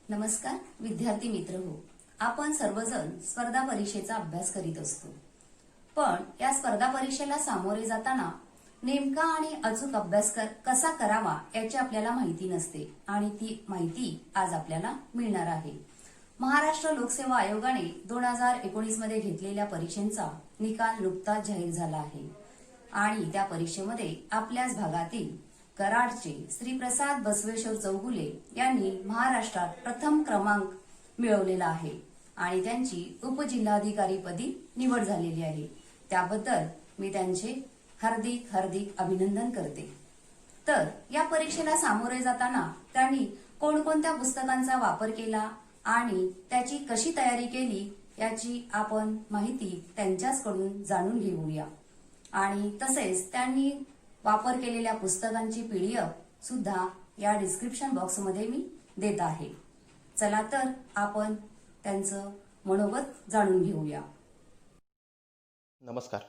नमस्कार विद्यार्थी मित्र हो, आपण सर्वजण स्पर्धा परीक्षेचा अभ्यास करीत असतो. पण या स्पर्धा परीक्षेला सामोरे जाताना नेमका आणि अचूक अभ्यास कसा करावा याची आपल्याला माहिती नसते आणि ती माहिती आज आपल्याला मिळणार आहे. महाराष्ट्र लोकसेवा आयोगाने 2019 मध्ये घेतलेल्या परीक्षेचा निकाल नुकताच जाहीर झाला आहे आणि त्या परीक्षेमध्ये आपल्याच भागातील कराडचे श्री प्रसाद बसवेश्वर चौगुले यांनी महाराष्ट्रात प्रथम क्रमांक मिळवलेला आहे आणि त्यांची उपजिल्हाधिकारीपदी निवड झालेली आहे. त्याबद्दल मी त्यांचे हार्दिक हार्दिक अभिनंदन करते. तर या परीक्षेला सामोरे जाताना त्यांनी कोणकोणत्या पुस्तकांचा वापर केला आणि त्याची कशी तयारी केली याची आपण माहिती त्यांच्याकडून जाणून घेऊया. आणि तसेच त्यांनी वापर केलेल्या पुस्तकांची PDF सुद्धा या डिस्क्रिप्शन बॉक्समध्ये मी देत आहे. चला तर आपण त्यांचं मनोगत जाणून घेऊया. नमस्कार,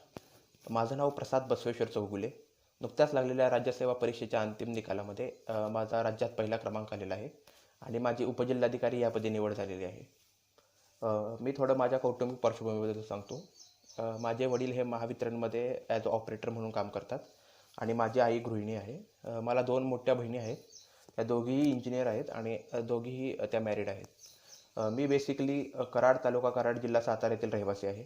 माझं नाव प्रसाद बसवेश्वर चौगुले. नुकत्याच लागलेल्या राज्यसेवा परीक्षेच्या अंतिम निकालामध्ये माझा राज्यात पहिला क्रमांक आलेला आहे आणि माझी उपजिल्हाधिकारी यापदी निवड झालेली आहे. मी थोडं माझ्या कौटुंबिक पार्श्वभूमीबद्दल सांगतो. माझे वडील हे महावितरणमध्ये ॲज ऑपरेटर म्हणून काम करतात आणि माझी आई गृहिणी आहे. मला 2 मोठ्या बहिणी आहेत. त्या दोघीही इंजिनियर आहेत आणि दोघीही त्या मॅरिड आहेत. मी बेसिकली कराड तालुका, कराड जिल्हा, सातारा येथील रहिवासी आहे.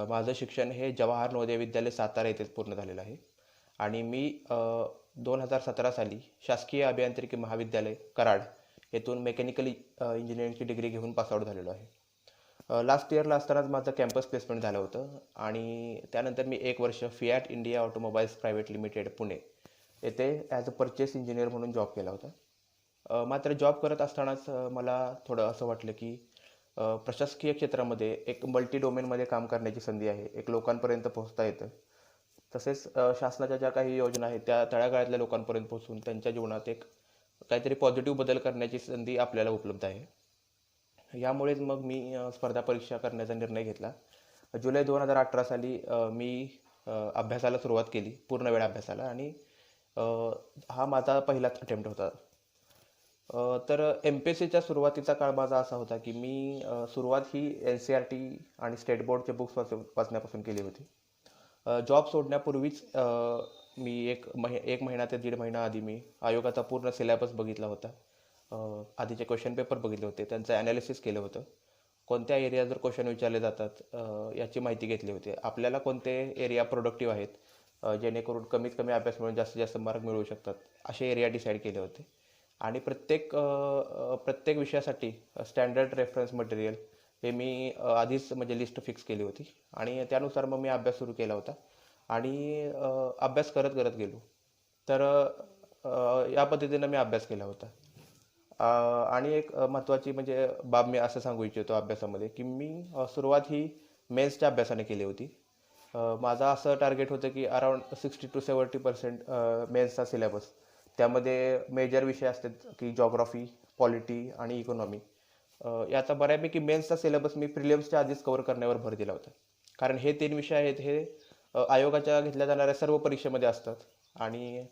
माझं शिक्षण हे जवाहर नवोदय विद्यालय सातारा येथेच पूर्ण झालेलं आहे आणि मी 2017 साली शासकीय अभियांत्रिकी महाविद्यालय कराड येथून मेकॅनिकल इंजिनिअरिंगची डिग्री घेऊन पासआउट झालेलो आहे. लास्ट इयरला असतानाच माझं कॅम्पस प्लेसमेंट झालं होतं आणि त्यानंतर मी 1 वर्ष Fiat India automobiles private limited Pune येथे ॲज अ परचेस इंजिनियर म्हणून जॉब केला होता. मात्र जॉब करत असतानाच मला थोडं असं वाटलं की प्रशासकीय क्षेत्रामध्ये एक मल्टी डोमेनमध्ये काम करण्याची संधी आहे. एक लोकांपर्यंत पोहोचता येतं. तसेच शासनाच्या ज्या काही योजना आहेत त्या तळागाळातल्या लोकांपर्यंत पोहोचून त्यांच्या जीवनात एक काहीतरी पॉझिटिव्ह बदल करण्याची संधी आपल्याला उपलब्ध आहे. यामुळेच मग मी स्पर्धा परीक्षा करण्याचा निर्णय घेतला. जुलै 2018 साली मी अभ्यासाला सुरुवात केली, पूर्ण वेळ अभ्यासाला, आणि हा माझा पहिलाच अटेम्प्ट होता. तर MPSCच्या सुरुवातीचा काळ माझा असा होता की मी सुरुवात ही NCERT आणि स्टेट बोर्डचे बुक्स वाचण्यापासून केली होती. जॉब सोडण्यापूर्वीच मी एक महिना ते 1.5 महिना आधी मी आयोगाचा पूर्ण सिलेबस बघितला होता. आधीचे क्वेश्चन पेपर बघितले होते, त्यांचं ॲनालिसिस केलं होतं. कोणत्या एरियाजवर क्वेश्चन विचारले जातात याची माहिती घेतली होती. आपल्याला कोणते एरिया प्रोडक्टिव्ह आहेत जेणेकरून कमीत कमी अभ्यास मिळून जास्तीत जास्त मार्क मिळवू शकतात असे एरिया डिसाईड केले होते. आणि प्रत्येक विषयासाठी स्टँडर्ड रेफरन्स मटेरियल हे मी आधीच म्हणजे लिस्ट फिक्स केली होती आणि त्यानुसार मग मी अभ्यास सुरू केला होता आणि अभ्यास करत गेलो. तर या पद्धतीनं मी अभ्यास केला होता. आणि एक महत्त्वाची म्हणजे बाब मी असं सांगू इच्छितो अभ्यासामध्ये की मी सुरुवात ही मेन्सच्या अभ्यासाने केली होती. माझं असं टार्गेट होतं की अराउंड 60 to 70% मेन्सचा सिलेबस, त्यामध्ये मेजर विषय असतात की जॉग्राफी, पॉलिटी आणि इकॉनॉमी. याचा बऱ्यापैकी मेन्सचा सिलेबस मी प्रिलिम्सच्या आधीच कव्हर करण्यावर भर दिला होता, कारण हे 3 विषय आहेत हे आयोगाच्या घेतल्या जाणाऱ्या सर्व परीक्षेमध्ये असतात आणि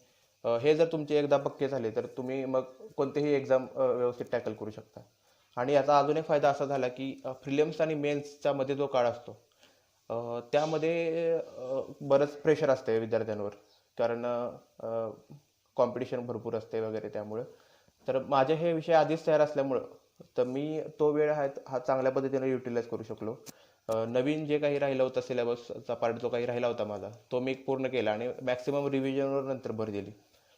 हे जर तुमचे एकदा पक्के झाले तर तुम्ही मग कोणतेही एक्झाम व्यवस्थित टॅकल करू शकता. आणि याचा अजून एक फायदा असा झाला की प्रिलिम्स आणि मेन्सच्या मध्ये जो काळ असतो त्यामध्ये बरंच प्रेशर असते विद्यार्थ्यांवर, कारण कॉम्पिटिशन भरपूर असते वगैरे. त्यामुळं तर माझे हे विषय आधीच तयार असल्यामुळं तर मी तो वेळ हा चांगल्या पद्धतीने युटिलाइज करू शकलो. नवीन जे काही राहिलं होतं सिलेबसचा पार्ट जो काही राहिला होता माझा तो मी पूर्ण केला आणि मॅक्सिमम रिव्हिजनवर नंतर भर दिली.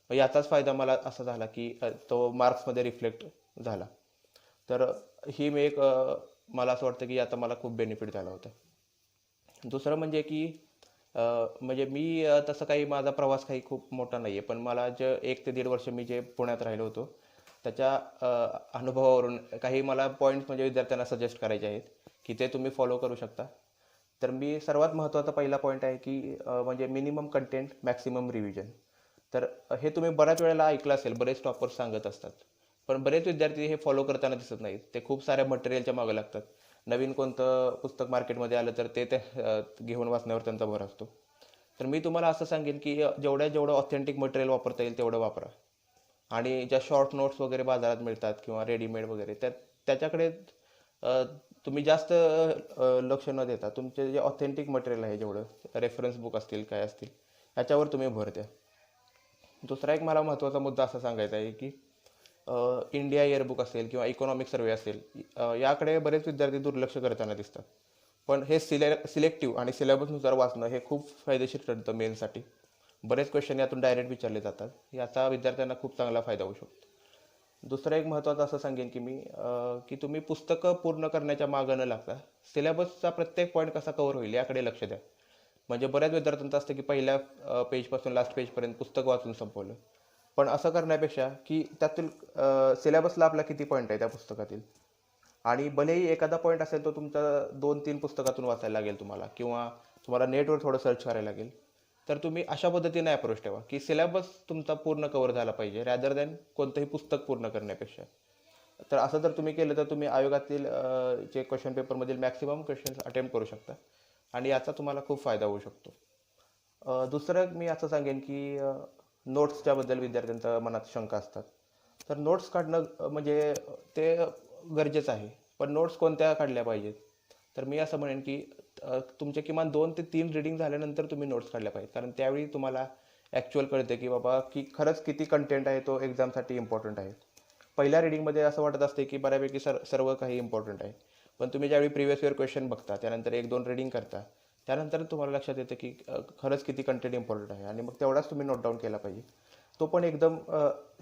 याचाच फायदा मला असा झाला की तो मार्क्समध्ये रिफ्लेक्ट झाला. तर ही मी एक मला असं वाटतं की आता मला खूप बेनिफिट झाला होता. दुसरं म्हणजे की म्हणजे मी तसं काही माझा प्रवास काही खूप मोठा नाही आहे, पण मला जे 1 ते 1.5 वर्ष मी जे पुण्यात राहिलो होतो त्याच्या अनुभवावरून काही मला पॉईंट्स म्हणजे विद्यार्थ्यांना सजेस्ट करायचे आहेत की ते तुम्ही फॉलो करू शकता. तर मी सर्वात महत्त्वाचा पहिला पॉईंट आहे की म्हणजे मिनिमम कंटेंट मॅक्सिमम रिव्हिजन. तर हे तुम्ही बऱ्याच वेळेला ऐकलं असेल, बरेच टॉपर्स सांगत असतात, पण बरेच विद्यार्थी हे फॉलो करताना दिसत नाहीत. ते खूप साऱ्या मटेरियलच्या मागे लागतात. नवीन कोणतं पुस्तक मार्केटमध्ये आलं तर ते घेऊन वाचण्यावर त्यांचा भर असतो. तर मी तुम्हाला असं सांगेन की जेवढं ऑथेंटिक मटेरियल वापरता येईल तेवढं वापरा. आणि ज्या शॉर्ट नोट्स वगैरे बाजारात मिळतात किंवा रेडीमेड वगैरे त्याच्याकडे अ, तुम्ही जास्त लक्ष न देता तुमचे जे ऑथेंटिक मटेरियल आहे, जेवढं रेफरन्स बुक असतील काय असतील, ह्याच्यावर तुम्ही भर द्या. दुसरा एक मला महत्त्वाचा मुद्दा असा सांगायचा आहे की इंडिया इयरबुक असेल किंवा इकॉनॉमिक सर्वे असेल, याकडे बरेच विद्यार्थी दुर्लक्ष करताना दिसतात. पण हे सिलेक्टिव्ह आणि सिलेबसनुसार वाचणं हे खूप फायदेशीर ठरतं मेनसाठी. बरेच क्वेश्चन यातून डायरेक्ट विचारले जातात. याचा विद्यार्थ्यांना खूप चांगला फायदा होऊ शकतो. दुसरं एक महत्त्वाचं असं सांगेन की मी की तुम्ही पुस्तकं पूर्ण करण्याच्या मागं न लागता सिलेबसचा प्रत्येक पॉईंट कसा कव्हर होईल याकडे लक्ष द्या. म्हणजे बऱ्याच विद्यार्थ्यांचं असतं की पहिल्या पेजपासून लास्ट पेजपर्यंत पुस्तक वाचून संपवलं. पण असं करण्यापेक्षा की त्यातील सिलेबसला आपला किती पॉईंट आहे त्या पुस्तकातील, आणि भलेही एखादा पॉईंट असेल तो तुमचा 2-3 पुस्तकातून वाचायला लागेल तुम्हाला, किंवा तुम्हाला नेटवर थोडं सर्च करायला लागेल, तर तुम्ही अशा पद्धतीने अप्रोच ठेवा की सिलेबस तुमचा पूर्ण कव्हर झाला पाहिजे रॅदर दॅन कोणतंही पुस्तक पूर्ण करण्यापेक्षा. तर असं जर तुम्ही केलं तर तुम्ही आयोगातील जे क्वेश्चन पेपरमधील मॅक्सिमम क्वेश्चन्स अटेम्प्ट करू शकता आणि याचा तुम्हाला खूप फायदा होऊ शकतो. दुसरं मी असं सांगेन की नोट्सच्याबद्दल विद्यार्थ्यांच्या मनात शंका असतात. तर नोट्स काढणं म्हणजे ते गरजेचं आहे. पण नोट्स कोणत्या काढल्या पाहिजेत? तर मी असं म्हणेन की तुमचे किमान 2 ते 3 रीडिंग झाल्यानंतर तुम्ही नोट्स काढल्या पाहिजेत. कारण त्यावेळी तुम्हाला ॲक्च्युअल कळते की बाबा की खरंच किती कंटेंट आहे तो एक्झामसाठी इम्पॉर्टंट आहे. पहिल्या रीडिंगमध्ये असं वाटत असते की बऱ्यापैकी सर्व काही इम्पॉर्टंट आहे. पण तुम्ही ज्यावेळी प्रिव्हियस इयर क्वेश्चन बघता, त्यानंतर 1-2 रीडिंग करता, त्यानंतर तुम्हाला लक्षात येतं की खरंच किती कंटेंट इम्पॉर्टंट आहे, आणि मग तेवढाच तुम्ही नोट डाऊन केला पाहिजे. तो पण एकदम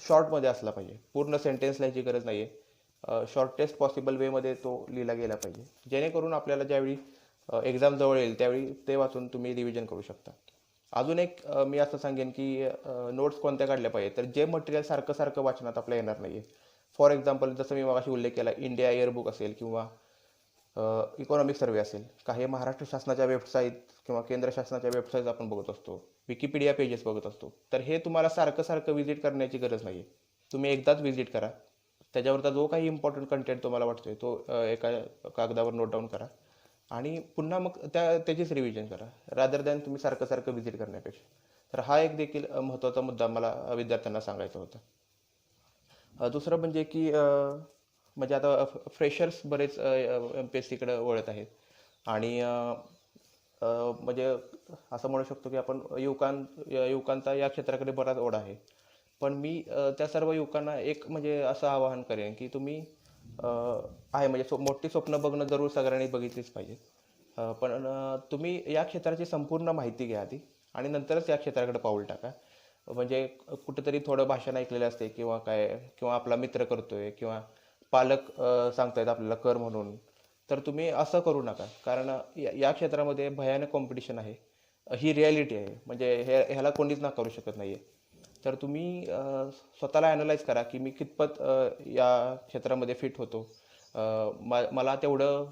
शॉर्टमध्ये असला पाहिजे. पूर्ण सेंटेन्स लिहायची गरज नाही आहे. शॉर्टेस्ट पॉसिबल वेमध्ये तो लिहिला गेला पाहिजे, जेणेकरून आपल्याला ज्यावेळी एक्झाम जवळ येईल त्यावेळी ते वाचून तुम्ही रिव्हिजन करू शकता. अजून एक मी असं सांगेन की नोट्स कोणत्या काढल्या पाहिजे, तर जे मटेरियल सारखं सारखं वाचनात आपल्या येणार नाही आहे. फॉर एक्झाम्पल, जसं मी मगाशी उल्लेख केला, इंडिया इयरबुक असेल किंवा इकॉनॉमिक सर्वे असेल, काही महाराष्ट्र शासनाच्या वेबसाईट किंवा केंद्र शासनाच्या वेबसाईट आपण बघत असतो, विकिपीडिया पेजेस बघत असतो. तर हे तुम्हाला सारखं सारखं व्हिजिट करण्याची गरज नाही आहे. तुम्ही एकदाच व्हिजिट करा. त्याच्यावरचा जो काही इम्पॉर्टंट कंटेंट तुम्हाला वाटतोय तो एका कागदावर नोट डाऊन करा आणि पुन्हा मग त्याचीच रिव्हिजन करा, रादर दॅन तुम्ही सारखं सारखं व्हिजिट करण्यापेक्षा. तर हा एक देखील महत्त्वाचा मुद्दा मला विद्यार्थ्यांना सांगायचा होता. दुसरं म्हणजे की म्हणजे आता फ्रेशर्स बरेच एम पी एस सीकडे वळत आहेत, आणि म्हणजे असं म्हणू शकतो की आपण युवकांचा या क्षेत्राकडे बराच ओढा आहे. पण मी त्या सर्व युवकांना एक म्हणजे असं आवाहन करेन की तुम्ही आहे म्हणजे मोठी स्वप्न बघणं जरूर सगळ्यांनी बघितलीच पाहिजे. पण तुम्ही या क्षेत्राची संपूर्ण माहिती घ्या आधी, आणि नंतरच या क्षेत्राकडे पाऊल टाका. म्हणजे कुठेतरी थोडं भाषण ऐकलेलं असते किंवा काय, किंवा आपला मित्र करतोय किंवा पालक सांगतायत आपल्याला कर म्हणून, तर तुम्ही असं करू नका. कारण या क्षेत्रामध्ये भयानक कॉम्पिटिशन आहे. ही रिॲलिटी आहे, म्हणजे ह्याला कोणीच नाकारू शकत नाही आहे. तर तुम्ही स्वतःला ॲनलाईज करा की मी कितपत या क्षेत्रामध्ये फिट होतो. मला तेवढं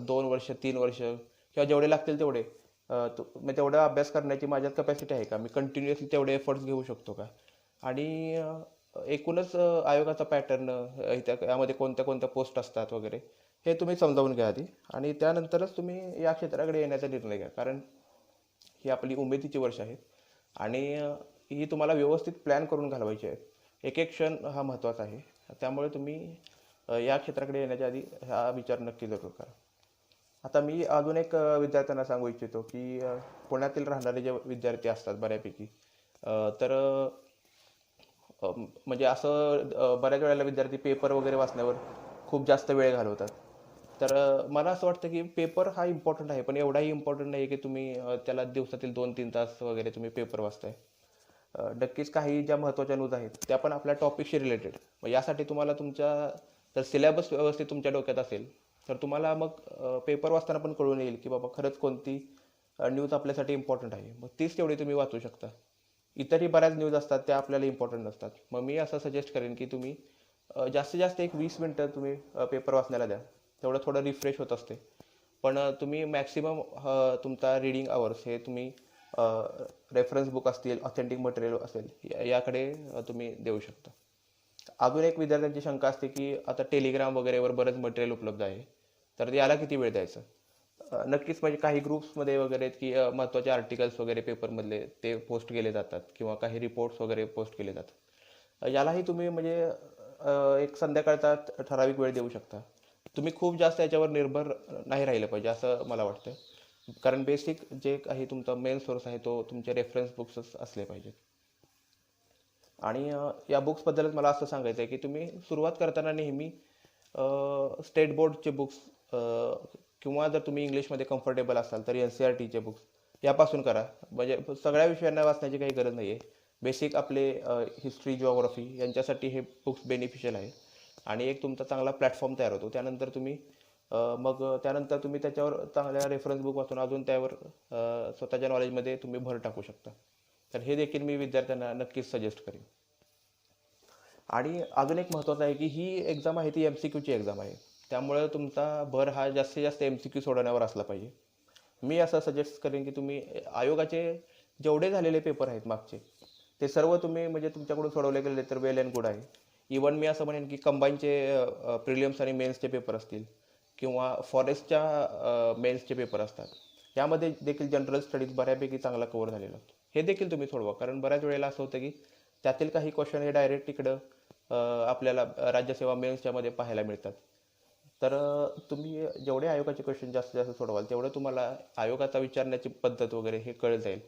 2 वर्ष 3 वर्ष किंवा जेवढे लागतील तेवढे मी तेवढा अभ्यास करण्याची माझ्यात कपॅसिटी आहे का, मी कंटिन्युअसली तेवढे एफर्ट्स घेऊ शकतो का, आणि एकूणच आयोगाचा पॅटर्न, यामध्ये कोणत्या कोणत्या पोस्ट असतात वगैरे, हे तुम्ही समजावून घ्या आधी, आणि त्यानंतरच तुम्ही या क्षेत्राकडे येण्याचा निर्णय घ्या. कारण ही आपली उमेदीची वर्ष आहेत आणि ही तुम्हाला व्यवस्थित प्लॅन करून घालवायची आहे. एक एक क्षण हा महत्त्वाचा आहे. त्यामुळे तुम्ही या क्षेत्राकडे येण्याच्या आधी हा विचार नक्की जरूर करा. आता मी अजून एक विद्यार्थ्यांना सांगू इच्छितो की पुण्यातील राहणारे जे विद्यार्थी असतात बऱ्यापैकी, तर म्हणजे असं बऱ्याच वेळेला विद्यार्थी पेपर वगैरे वाचण्यावर खूप जास्त वेळ घालवतात. तर मला असं वाटतं की पेपर हा इम्पॉर्टंट आहे, पण एवढाही इम्पॉर्टंट नाही की तुम्ही त्याला दिवसातील 2-3 तास वगैरे तुम्ही पेपर वाचताय. नक्कीच काही ज्या महत्त्वाच्या न्यूज आहेत त्या पण आपल्या टॉपिकशी रिलेटेड. मग यासाठी तुम्हाला तुमच्या जर सिलेबस व्यवस्थित तुमच्या डोक्यात असेल तर तुम्हाला मग पेपर वाचताना पण कळून येईल की बाबा खरंच कोणती न्यूज आपल्यासाठी इम्पॉर्टंट आहे. मग तीच तेवढी तुम्ही वाचू शकता. इतरही बऱ्याच न्यूज असतात त्या आपल्याला इम्पॉर्टंट नसतात. मग मी असं सजेस्ट करेन की तुम्ही जास्तीत जास्त एक 20 मिनटं तुम्ही पेपर वाचण्याला द्या. तेवढं थोडं रिफ्रेश होत असते. पण तुम्ही मॅक्सिमम तुमचा रीडिंग आवर्स हे तुम्ही रेफरन्स बुक असतील, ऑथेंटिक मटेरियल असेल, याकडे तुम्ही देऊ शकता. अजून एक विद्यार्थ्यांची शंका असते की आता टेलिग्राम वगैरेवर बरंच मटेरियल उपलब्ध आहे, तर याला किती वेळ द्यायचं. नक्कीच म्हणजे काही ग्रुप्समध्ये वगैरे आहेत की महत्त्वाचे आर्टिकल्स वगैरे पेपरमधले ते पोस्ट केले जातात किंवा काही रिपोर्ट्स वगैरे पोस्ट केले जातात. यालाही तुम्ही म्हणजे एक संध्याकाळचा ठराविक वेळ देऊ शकता. तुम्ही खूप जास्त याच्यावर निर्भर नाही राहिलं पाहिजे असं मला वाटतं. कारण बेसिक जे काही तुमचा मेन सोर्स आहे तो तुमचे रेफरन्स बुक्सच असले पाहिजेत. आणि या बुक्सबद्दलच मला असं सांगायचं आहे की तुम्ही सुरुवात करताना नेहमी स्टेट बोर्डचे बुक्स किंवा जर तुम्ही इंग्लिशमध्ये कम्फर्टेबल असाल तर एन सी आर टीचे बुक्स यापासून करा. म्हणजे सगळ्या विषयांना वाचण्याची काही गरज नाही आहे. बेसिक आपले हिस्ट्री जिओग्राफी यांच्यासाठी हे बुक्स बेनिफिशियल आहे आणि एक तुमचा चांगला प्लॅटफॉर्म तयार होतो. त्यानंतर तुम्ही त्यानंतर तुम्ही त्याच्यावर चांगल्या रेफरन्स बुक वाचून अजून त्यावर स्वतःच्या नॉलेजमध्ये तुम्ही भर टाकू शकता. तर हे देखील मी विद्यार्थ्यांना नक्कीच सजेस्ट करेन. आणि अजून एक महत्त्वाचं आहे की ही एक्झाम आहे ती MCQची एक्झाम आहे. त्यामुळे तुमचा भर हा जास्तीत जास्त MCQ सोडवण्यावर असला पाहिजे. मी असं सजेस्ट करेन की तुम्ही आयोगाचे जेवढे झालेले पेपर आहेत मागचे ते सर्व तुम्ही म्हणजे तुमच्याकडून सोडवले गेले तर वेल अँड गुड आहे. इवन मी असं म्हणेन की कंबाईनचे प्रिलिम्स आणि मेन्सचे पेपर असतील किंवा फॉरेस्टच्या मेन्सचे पेपर असतात. यामध्ये देखील जनरल स्टडीज बऱ्यापैकी चांगला कव्हर झालेला असतो. हे देखील तुम्ही सोडवा. कारण बऱ्याच वेळेला असं होतं की त्यातील काही क्वेश्चन हे डायरेक्ट इकडं आपल्याला राज्यसेवा मेन्सच्यामध्ये पाहायला मिळतात. तर तुम्ही जेवढे आयोगाचे क्वेश्चन जास्तीत जास्त सोडवाल तेवढं तुम्हाला आयोगाचा विचारण्याची पद्धत वगैरे हे कळत जाईल.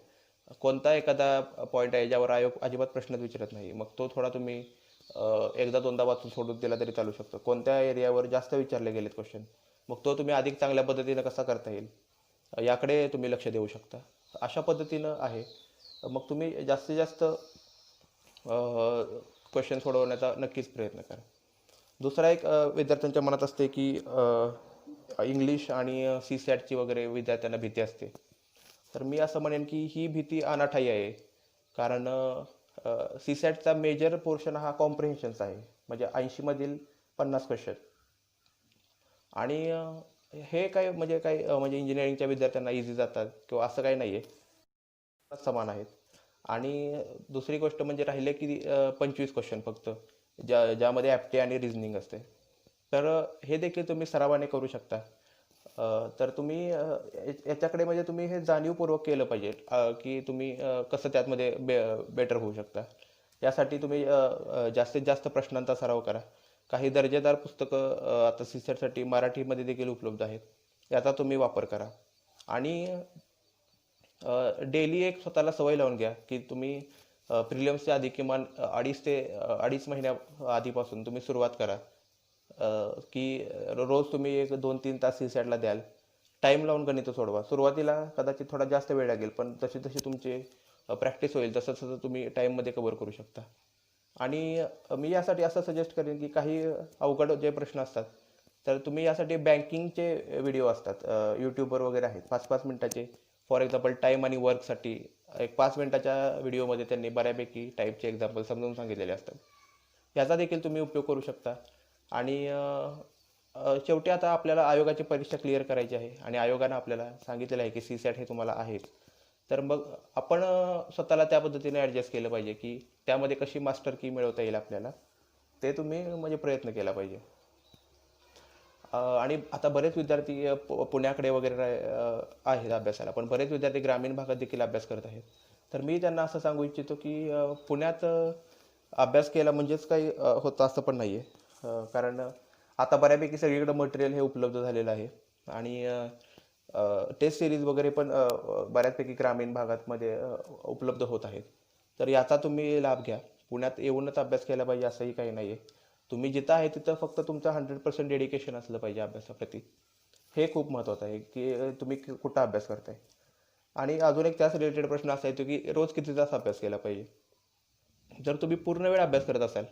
कोणता एखादा पॉईंट आहे ज्यावर आयोग अजिबात प्रश्नच विचारत नाही, मग तो थोडा तुम्ही एकदा दोनदा वाचून सोडून दिला तरी चालू शकतो. कोणत्या एरियावर जास्त विचारले गेलेत क्वेश्चन, मग तो तुम्ही अधिक चांगल्या पद्धतीनं कसा करता येईल याकडे तुम्ही लक्ष देऊ शकता. अशा पद्धतीनं आहे. मग तुम्ही जास्तीत जास्त क्वेश्चन सोडवण्याचा नक्कीच प्रयत्न करा. दुसरा एक विद्यार्थ्यांच्या मनात असते की इंग्लिश आणि CSATची वगैरे विद्यार्थ्यांना भीती असते. तर मी असं म्हणेन की ही भीती अनाठायी आहे. कारण CSATचा मेजर पोर्शन हा कॉम्प्रिहेन्शनचा आहे. म्हणजे 80मधील 50 क्वेश्चन. आणि हे काय म्हणजे म्हणजे इंजिनिअरिंगच्या विद्यार्थ्यांना इझी जातात किंवा असं काही नाही आहे, समान आहेत. आणि दुसरी गोष्ट म्हणजे राहिले की 25 क्वेश्चन फक्त ज्यामध्ये ॲप्टी आणि रिझनिंग असते. तर हे देखील तुम्ही सरावाने करू शकता. तर तुम्ही याच्याकडे म्हणजे तुम्ही हे जाणीवपूर्वक केलं पाहिजे की तुम्ही कसं त्यामध्ये बेटर होऊ शकता. यासाठी तुम्ही जास्तीत जास्त प्रश्नांचा सराव करा. काही दर्जेदार पुस्तकं आता CSATसाठी मराठीमध्ये देखील उपलब्ध आहेत. याचा तुम्ही वापर करा. आणि डेली एक स्वतःला सवय लावून घ्या की तुम्ही प्रिलिम्सच्या आधी किमान अडीच महिन्या आधीपासून तुम्ही सुरुवात करा की रोज तुम्ही एक 2-3 तास CSATला द्याल. टाईम लावून गणितं सोडवा. सुरुवातीला कदाचित थोडा जास्त वेळ लागेल, पण जशी जशी तुमची प्रॅक्टिस होईल तसं तसं तुम्ही टाईममध्ये कव्हर करू शकता. आणि मी यासाठी असं सजेस्ट करेन की काही अवघड जे प्रश्न असतात तर तुम्ही यासाठी बँकिंगचे व्हिडिओ असतात यूट्यूबवर वगैरे आहेत 5-5 मिनिटाचे. फॉर एक्झाम्पल टाईम आणि वर्कसाठी एक 5 मिनिटाच्या व्हिडिओमध्ये त्यांनी बऱ्यापैकी टाईपचे एक्झाम्पल समजावून सांगितलेले असतात. याचा देखील तुम्ही उपयोग करू शकता. आणि शेवटी आता आपल्याला आयोगाची परीक्षा क्लिअर करायची आहे आणि आयोगानं आपल्याला सांगितलेलं आहे की CSAT हे तुम्हाला आहेच. तर मग आपण स्वतःला त्या पद्धतीने ॲडजस्ट केलं पाहिजे की त्यामध्ये कशी मास्टर की मिळवता येईल आपल्याला, ते तुम्ही म्हणजे प्रयत्न केला पाहिजे. आणि आता बरेच विद्यार्थी पुण्याकडे वगैरे आहेत अभ्यासाला, पण बरेच विद्यार्थी ग्रामीण भागात देखील अभ्यास करत आहेत. तर मी त्यांना असं सांगू इच्छितो की पुण्यात अभ्यास केला म्हणजेच काही होतं असं पण नाही आहे. कारण आता बऱ्यापैकी सगळीकडे मटेरियल हे उपलब्ध झालेलं आहे आणि टेस्ट सिरीज वगैरे पण बऱ्याचपैकी ग्रामीण भागातमध्ये उपलब्ध होत आहेत. तर याचा तुम्ही लाभ घ्या. पुण्यात येऊनच अभ्यास केला पाहिजे असंही काही नाही आहे. तुम्ही जिथं आहे तिथं फक्त तुमचं 100% डेडिकेशन असलं पाहिजे अभ्यासाप्रती. हे खूप महत्त्वाचं आहे की तुम्ही कुठं अभ्यास करताय. आणि अजून एक त्याच रिलेटेड प्रश्न असा येतो की रोज किती तास अभ्यास केला पाहिजे. जर तुम्ही पूर्ण वेळ अभ्यास करत असाल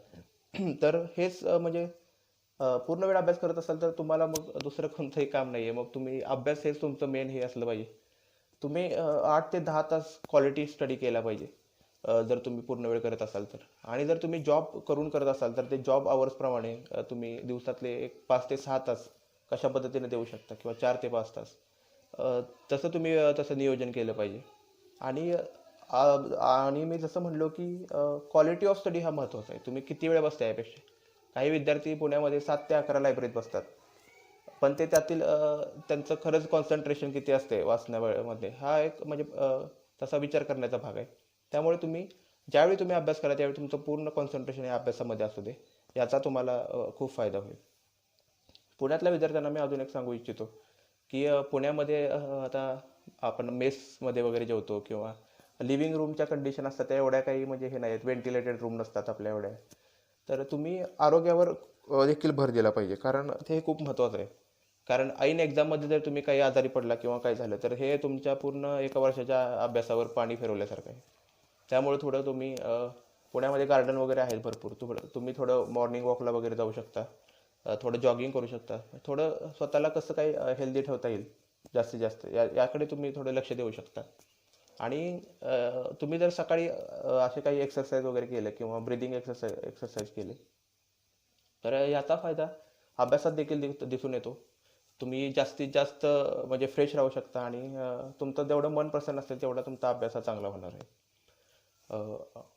तर हेच म्हणजे पूर्ण वेळ अभ्यास करत असाल तर तुम्हाला मग दुसरं कोणतंही काम नाही आहे. मग तुम्ही अभ्यास हेच तुमचं मेन हे असलं पाहिजे. तुम्ही 8 ते 10 तास क्वालिटी स्टडी केला पाहिजे जर तुम्ही पूर्ण वेळ करत असाल तर. आणि जर तुम्ही जॉब करून करत असाल तर ते जॉब आवर्सप्रमाणे तुम्ही दिवसातले एक 5 ते 6 तास कशा पद्धतीने देऊ शकता किंवा 4 ते 5 तास तसं तुम्ही तसं नियोजन केलं पाहिजे. आणि आणि मी जसं म्हणलो की क्वालिटी ऑफ स्टडी हा महत्त्वाचा आहे. तुम्ही किती वेळ बसता यापेक्षा. काही विद्यार्थी पुण्यामध्ये 7 ते 11 लायब्ररीत बसतात, पण ते त्यातील त्यांचं खरंच कॉन्सन्ट्रेशन किती असते वाचण्यामध्ये हा एक म्हणजे तसा विचार करण्याचा भाग आहे. त्यामुळे तुम्ही ज्यावेळी तुम्ही अभ्यास करा त्यावेळी तुमचं पूर्ण कॉन्सन्ट्रेशन या अभ्यासामध्ये असू दे, याचा तुम्हाला खूप फायदा होईल. पुण्यातल्या विद्यार्थ्यांना मी अजून एक सांगू इच्छितो की पुण्यामध्ये आता आपण मेसमध्ये वगैरे जेवतो किंवा लिव्हिंग रूमच्या कंडिशन असतात त्या एवढ्या काही म्हणजे हे नाहीत, व्हेंटिलेटेड रूम नसतात आपल्या एवढ्या. तर तुम्ही आरोग्यावर देखील भर दिला पाहिजे, कारण ते खूप महत्त्वाचं आहे. कारण ऐन एक्झाममध्ये जर तुम्ही काही आजारी पडला किंवा काय झालं तर हे तुमच्या पूर्ण एका वर्षाच्या अभ्यासावर पाणी फिरवल्यासारखं आहे. त्यामुळे थोडं तुम्ही पुण्यामध्ये गार्डन वगैरे आहेत भरपूर, तुम्ही थोडं मॉर्निंग वॉकला वगैरे जाऊ शकता, थोडं जॉगिंग करू शकता, थोडं स्वतःला कसं काही हेल्दी ठेवता येईल जास्तीत जास्त याकडे तुम्ही थोडं लक्ष देऊ शकता. आणि तुम्ही जर सकाळी असे काही एक्सरसाइज वगैरे केले किंवा ब्रिदिंग एक्सरसाइज केले तर याचा फायदा अभ्यासात देखील दिसून येतो. तुम्ही जास्तीत जास्त म्हणजे फ्रेश राहू शकता आणि तुमचं जेवढं मन प्रसन्न असेल तेवढा तुमचा अभ्यास चांगला होणार आहे.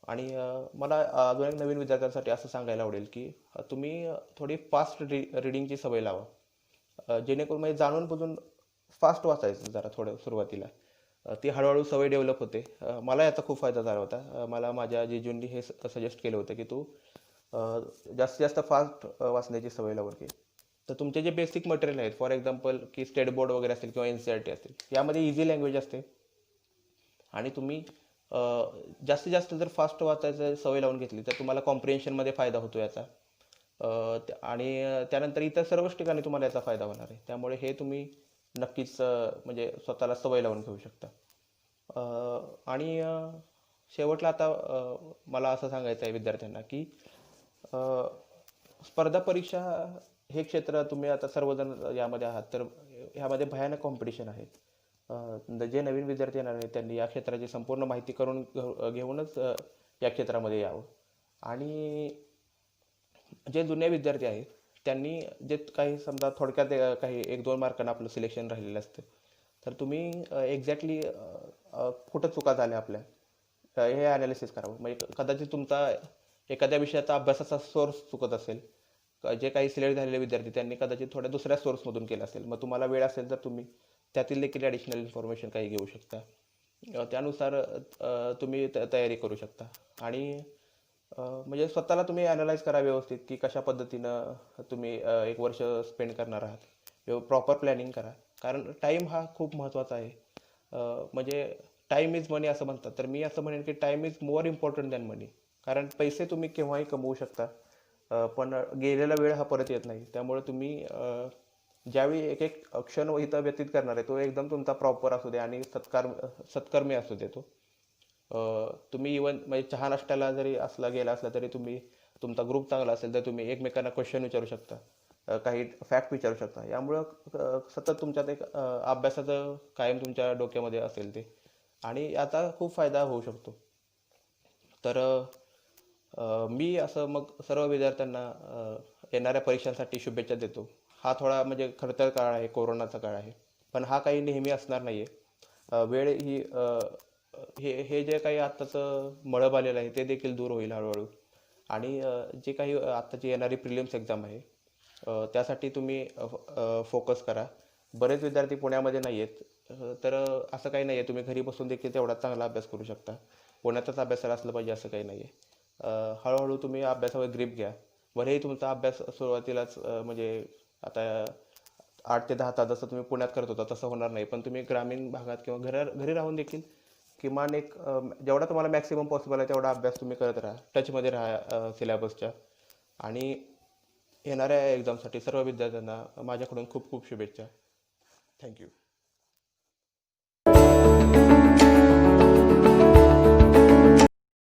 आणि मला अजून एक नवीन विद्यार्थ्यांसाठी असं सांगायला आवडेल की तुम्ही थोडी फास्ट रिडिंगची सवय लावा, जेणेकरून म्हणजे जाणून बुजून फास्ट वाचायचं जरा थोडं सुरुवातीला. ती हळूहळू सवय डेव्हलप होते. मला याचा खूप फायदा झाला होता. मला माझ्या जिजूंनी हे सजेस्ट केलं होतं की तू जास्तीत जास्त फास्ट वाचण्याची सवय लावून घे. तर तुमचे जे बेसिक मटेरियल आहेत, फॉर एक्झाम्पल की स्टेट बोर्ड वगैरे असेल किंवा NCERT असेल, यामध्ये इझी लँग्वेज असते आणि तुम्ही जास्तीत जास्त जर फास्ट वाचायचं सवय लावून घेतली तर तुम्हाला कॉम्प्रिहेन्शनमध्ये फायदा होतो याचा. आणि त्यानंतर इतर सर्वच ठिकाणी तुम्हाला याचा फायदा होणार आहे. त्यामुळे हे तुम्ही नक्कीच म्हणजे स्वतःला सवय लावून घेऊ शकता. आणि शेवटला आता मला असं सांगायचं आहे विद्यार्थ्यांना की स्पर्धा परीक्षा हे क्षेत्र तुम्ही आता सर्वजण यामध्ये आहात, तर ह्यामध्ये भयानक कॉम्पिटिशन आहे. जे नवीन विद्यार्थी येणार आहेत त्यांनी या क्षेत्राची संपूर्ण माहिती करून घेऊनच या क्षेत्रामध्ये यावं. आणि जे जुने विद्यार्थी आहेत त्यांनी जे काही समजा थोडक्यात काही 1-2 मार्कांना आपलं सिलेक्शन राहिलेलं असतं, तर तुम्ही एक्झॅक्टली कुठं चुका झाल्या आपल्या हे ॲनालिसिस करावं. म्हणजे कदाचित तुमचा एखाद्या विषयाचा अभ्यासाचा सोर्स चुकत असेल, जे काही सिलेक्ट झालेले विद्यार्थी त्यांनी कदाचित थोड्या दुसऱ्या सोर्समधून केलं असेल, मग तुम्हाला वेळ असेल तर तुम्ही त्यातील देखील ॲडिशनल इन्फॉर्मेशन काही घेऊ शकता. त्यानुसार तुम्ही तयारी करू शकता. आणि म्हणजे स्वतःला तुम्ही ॲनालाइज करा व्यवस्थित की कशा पद्धतीनं तुम्ही एक वर्ष स्पेंड करणार आहात. प्रॉपर प्लॅनिंग करा, कारण टाईम हा खूप महत्त्वाचा आहे. म्हणजे टाईम इज मनी असं म्हणतात, तर मी असं म्हणेन की time is more important than money. कारण पैसे तुम्ही केव्हाही कमवू शकता, पण गेलेला वेळ हा परत येत नाही. त्यामुळे तुम्ही ज्यावेळी एक एक क्षण इथं व्यतीत करणार आहे तो एकदम तुमचा प्रॉपर असू दे आणि सत्कर्मी असू दे तो. तुम्ही इवन म्हणजे चहा नाश्त्याला जरी गेला असला तरी तुम्ही तुमचा ग्रुप चांगला असेल तर तुम्ही एकमेकांना क्वेश्चन विचारू शकता, काही फॅक्ट विचारू शकता. यामुळं सतत तुमच्यात एक अभ्यासाचं कायम तुमच्या डोक्यामध्ये असेल ते, आणि याचा खूप फायदा होऊ शकतो. तर मी असं मग सर्व विद्यार्थ्यांना येणाऱ्या परीक्षांसाठी शुभेच्छा देतो. हा थोडा म्हणजे खडतर काळ आहे, कोरोनाचा काळ आहे, पण हा काही नेहमी असणार नाही आहे. वेळ ही हे हे जे काही आत्ताचं मळब आलेलं आहे ते देखील दूर होईल हळूहळू. आणि जे काही आत्ताची येणारी प्रिलिम्स एक्झाम आहे त्यासाठी तुम्ही फोकस करा. बरेच विद्यार्थी पुण्यामध्ये नाही आहेत, तर असं काही नाही आहे, तुम्ही घरी बसून देखील तेवढा चांगला अभ्यास करू शकता. पुण्यातच अभ्यासाला असलं पाहिजे असं काही नाही आहे. हळूहळू तुम्ही अभ्यासावर ग्रीप घ्या. भलेही तुमचा अभ्यास सुरुवातीलाच म्हणजे आता 8 ते 10 तास जसं तुम्ही पुण्यात करत होता तसं होणार नाही, पण तुम्ही ग्रामीण भागात किंवा घरी राहून देखील किमान एक जेवढा तुम्हाला मॅक्सिमम पॉसिबल आहे तेवढा अभ्यास तुम्ही करत राहा, टचमध्ये राहा सिलेबसच्या. आणि येणाऱ्या एक्झामसाठी सर्व विद्यार्थ्यांना माझ्याकडून खूप खूप शुभेच्छा. थँक्यू.